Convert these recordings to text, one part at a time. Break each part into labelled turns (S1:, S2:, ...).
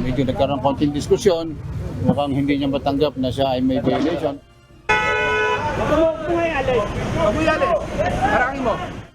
S1: medyo nagkaroon konting diskusyon, mukhang hindi niya matanggap na siya ay may violation.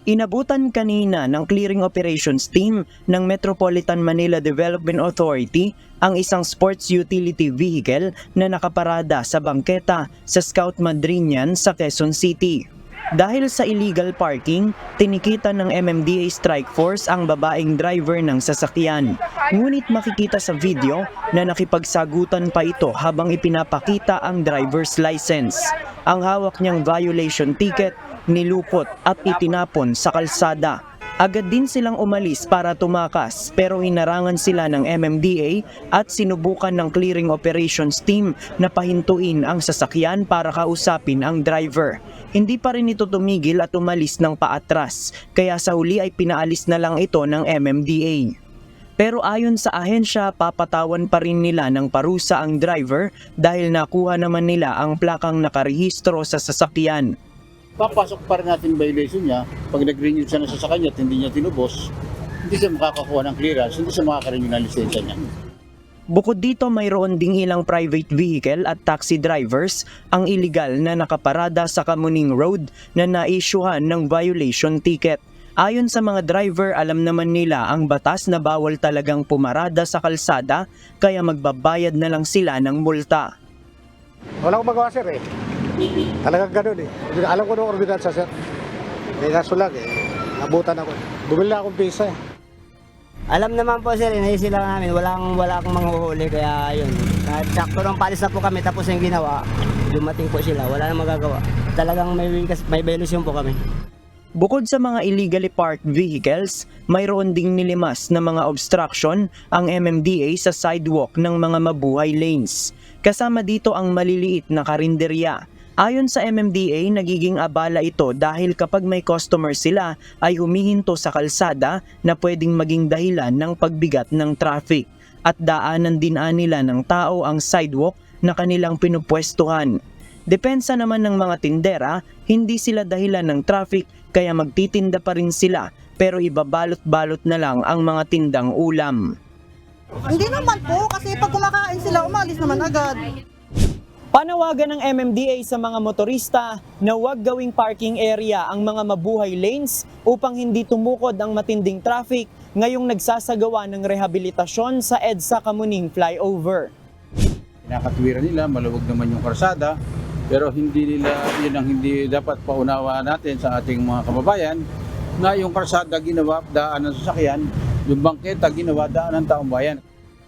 S2: Inabutan kanina ng Clearing Operations Team ng Metropolitan Manila Development Authority ang isang sports utility vehicle na nakaparada sa bangketa sa Scout Madrinian sa Quezon City. Dahil sa illegal parking, tinikita ng MMDA Strike Force ang babaeng driver ng sasakyan. Ngunit makikita sa video na nakipagsagutan pa ito habang ipinapakita ang driver's license. Ang hawak niyang violation ticket, nilukot at itinapon sa kalsada. Agad din silang umalis para tumakas pero hinarangan sila ng MMDA at sinubukan ng Clearing Operations Team na pahintuin ang sasakyan para kausapin ang driver. Hindi pa rin ito tumigil at umalis ng paatras, kaya sa huli ay pinaalis na lang ito ng MMDA. Pero ayon sa ahensya, papatawan pa rin nila ng parusa ang driver dahil nakuha naman nila ang plakang nakarehistro sa sasakyan.
S1: Papasok pa rin natin violation niya. Pag nag-renew siya ng sasakyan at hindi niya tinubos, hindi siya makakakuha ng clearance, hindi siya makakarenew ng lisensya niya.
S2: Bukod dito, mayroon ding ilang private vehicle at taxi drivers ang illegal na nakaparada sa Kamuning Road na naisyuhan ng violation ticket. Ayon sa mga driver, alam naman nila ang batas na bawal talagang pumarada sa kalsada kaya magbabayad na lang sila ng multa.
S3: Wala akong magawa, sir, eh. Talagang ganun, eh. Alam ko nung ordinansa, sir. Kaso lang, eh. Nabutan ako. Bumili na akong pisa, eh.
S4: Alam naman po sir, inaisi lang namin, wala akong manghuhuli kaya yun. Sakto nung palis na po kami tapos yung ginawa, dumating po sila, wala nang magagawa. Talagang may violation po kami.
S2: Bukod sa mga illegally parked vehicles, mayroon ding nilimas na mga obstruction ang MMDA sa sidewalk ng mga mabuhay lanes. Kasama dito ang maliliit na karinderya. Ayon sa MMDA, nagiging abala ito dahil kapag may customer sila ay humihinto sa kalsada na pwedeng maging dahilan ng pagbigat ng traffic at daanan din nila ng tao ang sidewalk na kanilang pinupwestuhan. Depensa naman ng mga tindera, hindi sila dahilan ng traffic kaya magtitinda pa rin sila pero ibabalot-balot na lang ang mga tindang ulam.
S5: Hindi naman po kasi pag kumakain sila umalis naman agad.
S2: Panawagan ng MMDA sa mga motorista na huwag gawing parking area ang mga mabuhay lanes upang hindi tumukod ang matinding traffic ngayong nagsasagawa ng rehabilitasyon sa EDSA Kamuning Flyover.
S1: Pinakatwiran nila, maluwag naman yung karsada, pero yun ang hindi dapat paunawa natin sa ating mga kababayan na yung karsada ginawa daan ng sasakyan, yung bangketa ginawa daan ng taong bayan.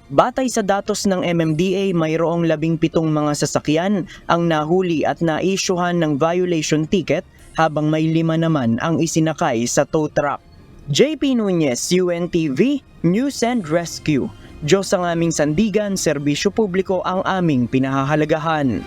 S2: Batay sa datos ng MMDA, mayroong 17 mga sasakyan ang nahuli at naisyuhan ng violation ticket habang may 5 naman ang isinakay sa tow truck. JP Nunez, UNTV, News and Rescue. Diyos ang aming sandigan, serbisyo publiko ang aming pinahahalagahan.